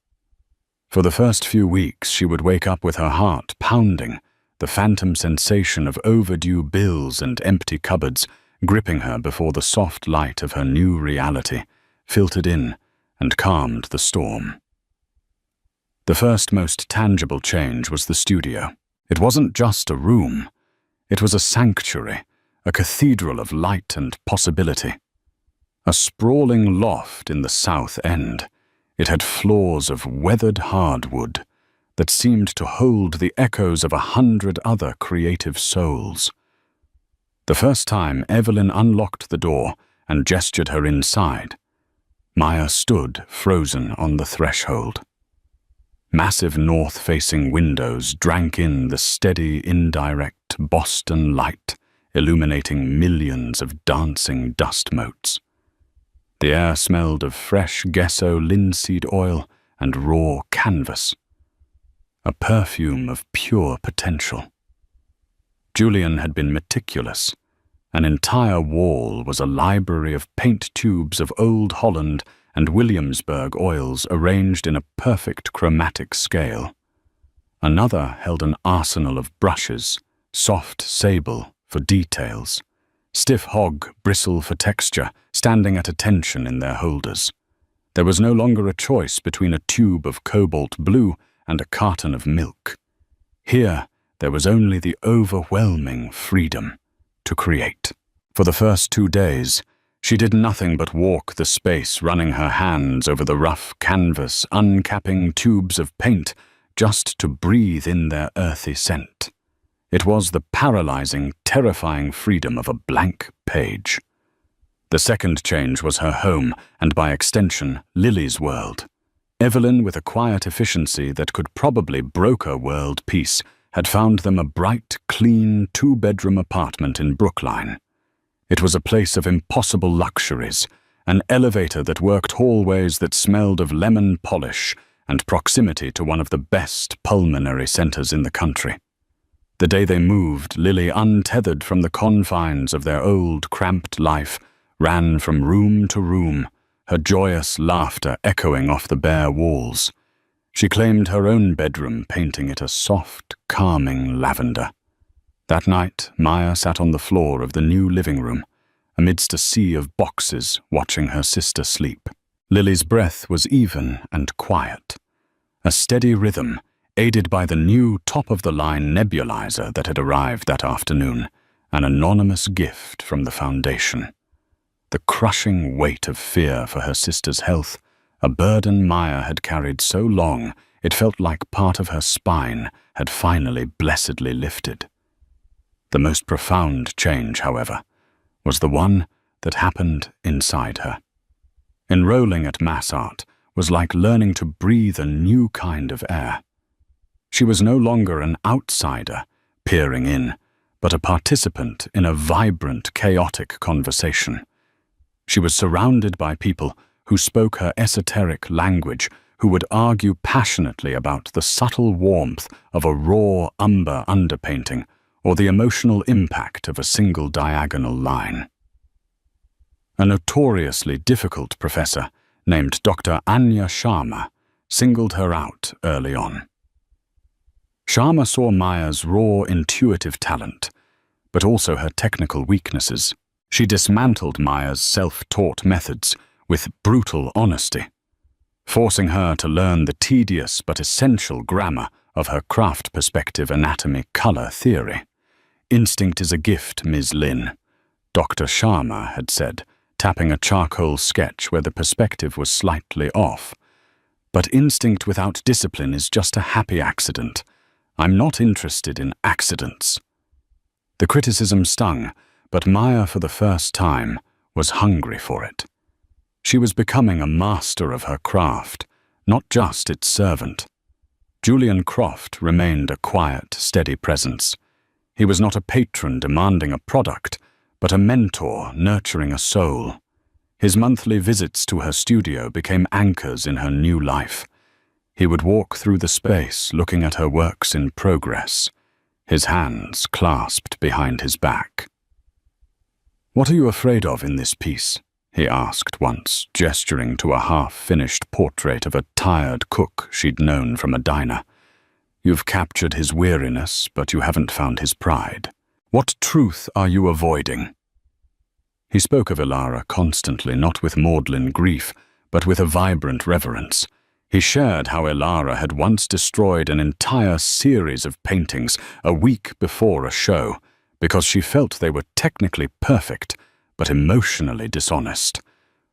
For the first few weeks, she would wake up with her heart pounding, the phantom sensation of overdue bills and empty cupboards gripping her before the soft light of her new reality filtered in and calmed the storm. The first most tangible change was the studio. It wasn't just a room. It was a sanctuary, a cathedral of light and possibility. A sprawling loft in the south end, it had floors of weathered hardwood that seemed to hold the echoes of 100 other creative souls. The first time Evelyn unlocked the door and gestured her inside, Maya stood frozen on the threshold. Massive north-facing windows drank in the steady, indirect Boston light, illuminating millions of dancing dust motes. The air smelled of fresh gesso linseed oil and raw canvas, a perfume of pure potential. Julian had been meticulous. An entire wall was a library of paint tubes of Old Holland and Williamsburg oils arranged in a perfect chromatic scale. Another held an arsenal of brushes, soft sable for details, stiff hog bristle for texture, standing at attention in their holders. There was no longer a choice between a tube of cobalt blue and a carton of milk. Here, there was only the overwhelming freedom to create. For the first 2 days, she did nothing but walk the space, running her hands over the rough canvas, uncapping tubes of paint, just to breathe in their earthy scent. It was the paralyzing, terrifying freedom of a blank page. The second change was her home, and by extension, Lily's world. Evelyn, with a quiet efficiency that could probably broker world peace, had found them a bright, clean, 2-bedroom apartment in Brookline. It was a place of impossible luxuries, an elevator that worked hallways that smelled of lemon polish, and proximity to one of the best pulmonary centers in the country. The day they moved, Lily, untethered from the confines of their old, cramped life, ran from room to room, her joyous laughter echoing off the bare walls. She claimed her own bedroom, painting it a soft, calming lavender. That night, Maya sat on the floor of the new living room, amidst a sea of boxes, watching her sister sleep. Lily's breath was even and quiet, a steady rhythm, aided by the new top-of-the-line nebulizer that had arrived that afternoon, an anonymous gift from the Foundation. The crushing weight of fear for her sister's health, a burden Maya had carried so long it felt like part of her spine had finally blessedly lifted. The most profound change, however, was the one that happened inside her. Enrolling at Mass Art was like learning to breathe a new kind of air. She was no longer an outsider, peering in, but a participant in a vibrant, chaotic conversation. She was surrounded by people who spoke her esoteric language, who would argue passionately about the subtle warmth of a raw umber underpainting or the emotional impact of a single diagonal line. A notoriously difficult professor named Dr. Anya Sharma singled her out early on. Sharma saw Maya's raw, intuitive talent, but also her technical weaknesses. She dismantled Maya's self-taught methods with brutal honesty, forcing her to learn the tedious but essential grammar of her craft perspective anatomy color theory. "Instinct is a gift, Ms. Lin," Dr. Sharma had said, tapping a charcoal sketch where the perspective was slightly off. "But instinct without discipline is just a happy accident. I'm not interested in accidents." The criticism stung, but Maya, for the first time, was hungry for it. She was becoming a master of her craft, not just its servant. Julian Croft remained a quiet, steady presence. He was not a patron demanding a product, but a mentor nurturing a soul. His monthly visits to her studio became anchors in her new life. He would walk through the space looking at her works in progress, his hands clasped behind his back. "What are you afraid of in this piece?" he asked once, gesturing to a half-finished portrait of a tired cook she'd known from a diner. "You've captured his weariness, but you haven't found his pride. What truth are you avoiding?" He spoke of Ilara constantly, not with maudlin grief, but with a vibrant reverence. He shared how Ilara had once destroyed an entire series of paintings a week before a show, because she felt they were technically perfect, but emotionally dishonest.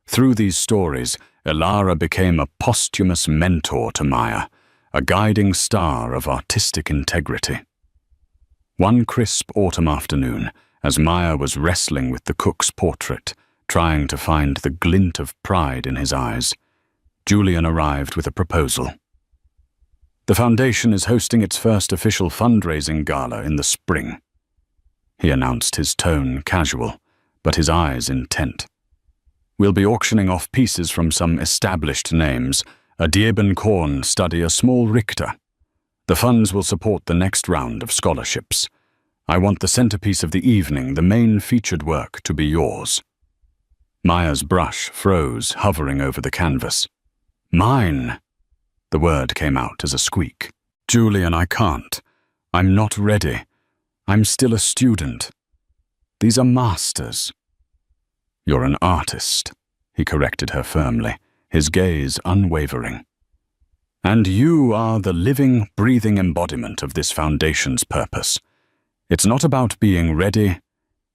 Through these stories, Ilara became a posthumous mentor to Maya, a guiding star of artistic integrity. One crisp autumn afternoon, as Maya was wrestling with the cook's portrait, trying to find the glint of pride in his eyes, Julian arrived with a proposal. "The foundation is hosting its first official fundraising gala in the spring," he announced, his tone casual, but his eyes intent. "We'll be auctioning off pieces from some established names, a Diebenkorn study, a small Richter. The funds will support the next round of scholarships. I want the centerpiece of the evening, the main featured work, to be yours." Maya's brush froze, hovering over the canvas. "Mine!" The word came out as a squeak. "Julian, I can't. I'm not ready. I'm still a student. These are masters." "You're an artist," he corrected her firmly, his gaze unwavering. "And you are the living, breathing embodiment of this foundation's purpose. It's not about being ready,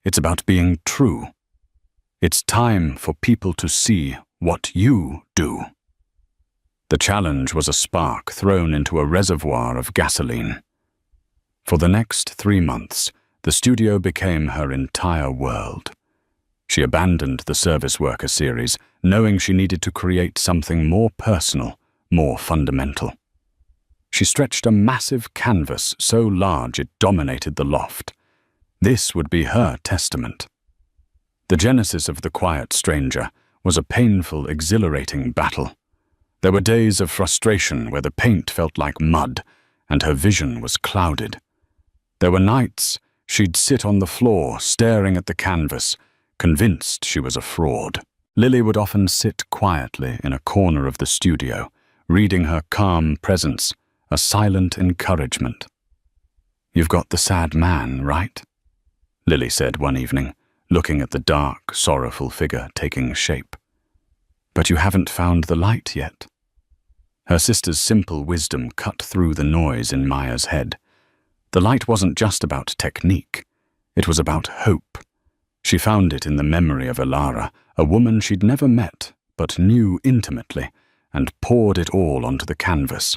it's about being true. It's time for people to see what you do." The challenge was a spark thrown into a reservoir of gasoline. For the next 3 months, the studio became her entire world. She abandoned the service worker series, knowing she needed to create something more personal, more fundamental. She stretched a massive canvas so large it dominated the loft. This would be her testament. The genesis of The Quiet Stranger was a painful, exhilarating battle. There were days of frustration where the paint felt like mud and her vision was clouded. There were nights she'd sit on the floor staring at the canvas, convinced she was a fraud. Lily would often sit quietly in a corner of the studio, reading her calm presence, a silent encouragement. "You've got the sad man, right?" Lily said one evening, looking at the dark, sorrowful figure taking shape. "But you haven't found the light yet." Her sister's simple wisdom cut through the noise in Maya's head. The light wasn't just about technique. It was about hope. She found it in the memory of Ilara, a woman she'd never met but knew intimately, and poured it all onto the canvas.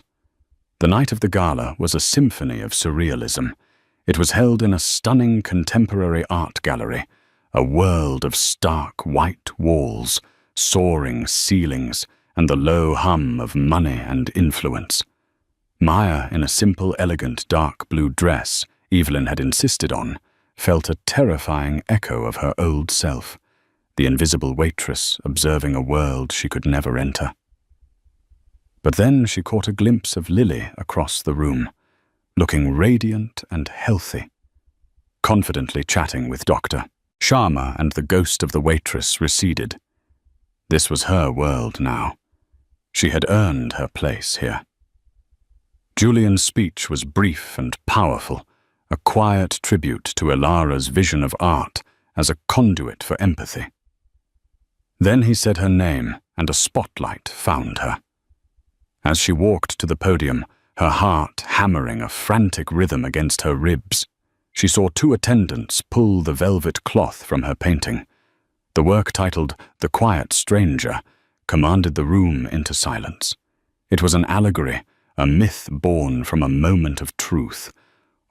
The night of the gala was a symphony of surrealism. It was held in a stunning contemporary art gallery, a world of stark white walls, soaring ceilings, and the low hum of money and influence. Maya, in a simple, elegant dark blue dress Evelyn had insisted on, felt a terrifying echo of her old self, the invisible waitress observing a world she could never enter. But then she caught a glimpse of Lily across the room, looking radiant and healthy, confidently chatting with Dr. Sharma, and the ghost of the waitress receded. This was her world now. She had earned her place here. Julian's speech was brief and powerful, a quiet tribute to Ilara's vision of art as a conduit for empathy. Then he said her name, and a spotlight found her. As she walked to the podium, her heart hammering a frantic rhythm against her ribs, she saw 2 attendants pull the velvet cloth from her painting. The work, titled The Quiet Stranger, commanded the room into silence. It was an allegory, a myth born from a moment of truth.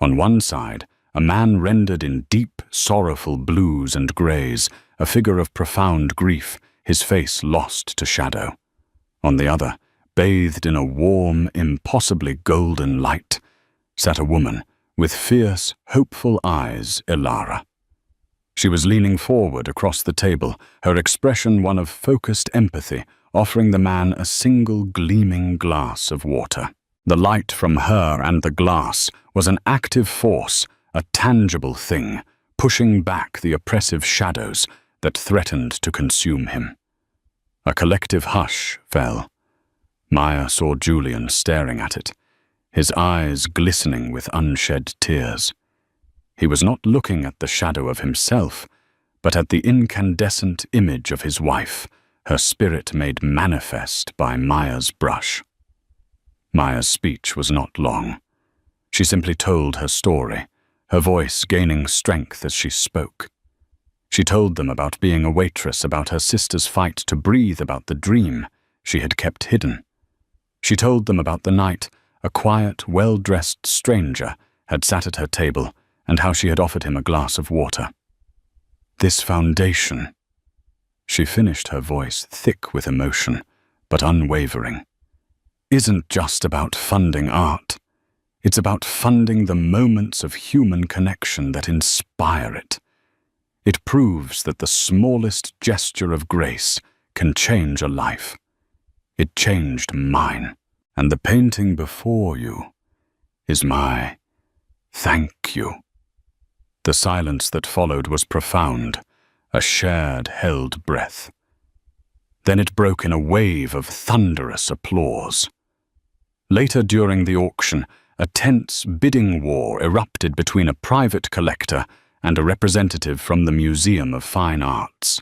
On one side, a man rendered in deep, sorrowful blues and greys, a figure of profound grief, his face lost to shadow. On the other, bathed in a warm, impossibly golden light, sat a woman with fierce, hopeful eyes, Ilara. She was leaning forward across the table, her expression one of focused empathy, offering the man a single gleaming glass of water. The light from her and the glass was an active force, a tangible thing, pushing back the oppressive shadows that threatened to consume him. A collective hush fell. Maya saw Julian staring at it, his eyes glistening with unshed tears. He was not looking at the shadow of himself, but at the incandescent image of his wife, her spirit made manifest by Maya's brush. Maya's speech was not long. She simply told her story, her voice gaining strength as she spoke. She told them about being a waitress, about her sister's fight to breathe, about the dream she had kept hidden. She told them about the night a quiet, well-dressed stranger had sat at her table and how she had offered him a glass of water. This foundation, she finished, her voice thick with emotion, but unwavering, isn't just about funding art. It's about funding the moments of human connection that inspire it. It proves that the smallest gesture of grace can change a life. It changed mine, and the painting before you is my thank you. The silence that followed was profound, a shared, held breath. Then it broke in a wave of thunderous applause. Later during the auction, a tense bidding war erupted between a private collector and a representative from the Museum of Fine Arts.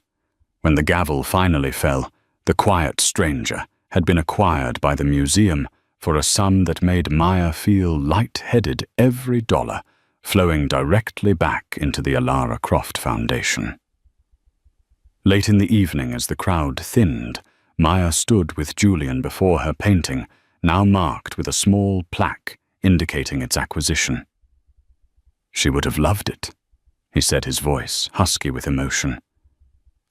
When the gavel finally fell, the quiet stranger had been acquired by the museum for a sum that made Maya feel light-headed every dollar, flowing directly back into the Ilara Croft Foundation. Late in the evening, as the crowd thinned, Maya stood with Julian before her painting, now marked with a small plaque indicating its acquisition. She would have loved it, he said, his voice husky with emotion.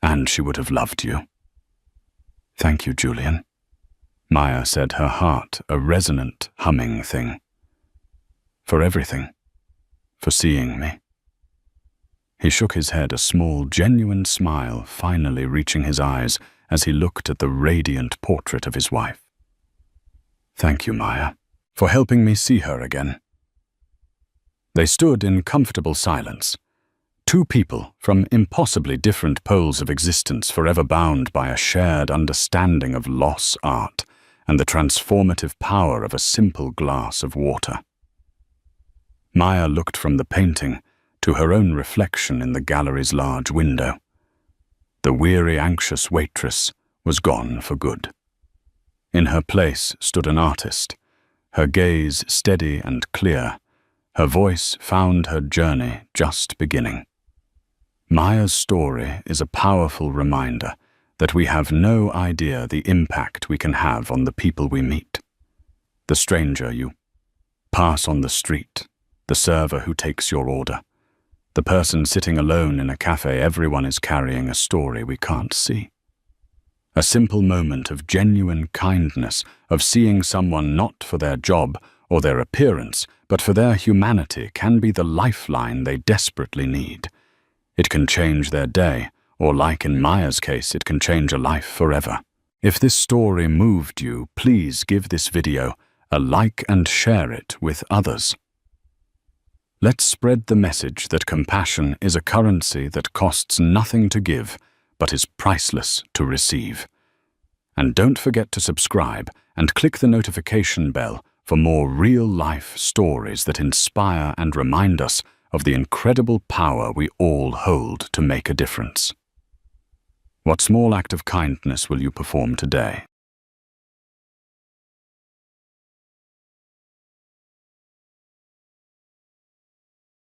And she would have loved you. Thank you, Julian, Maya said, her heart a resonant, humming thing. For everything. For seeing me. He shook his head, a small, genuine smile finally reaching his eyes as he looked at the radiant portrait of his wife. Thank you, Maya, for helping me see her again. They stood in comfortable silence, two people from impossibly different poles of existence, forever bound by a shared understanding of loss art and the transformative power of a simple glass of water. Maya looked from the painting to her own reflection in the gallery's large window. The weary, anxious waitress was gone for good. In her place stood an artist, her gaze steady and clear, her voice found her journey just beginning. Maya's story is a powerful reminder that we have no idea the impact we can have on the people we meet. The stranger you pass on the street, the server who takes your order, the person sitting alone in a cafe. Everyone is carrying a story we can't see. A simple moment of genuine kindness, of seeing someone not for their job or their appearance, but for their humanity, can be the lifeline they desperately need. It can change their day, or like in Maya's case, it can change a life forever. If this story moved you, please give this video a like and share it with others. Let's spread the message that compassion is a currency that costs nothing to give, but is priceless to receive. And don't forget to subscribe and click the notification bell for more real-life stories that inspire and remind us of the incredible power we all hold to make a difference. What small act of kindness will you perform today?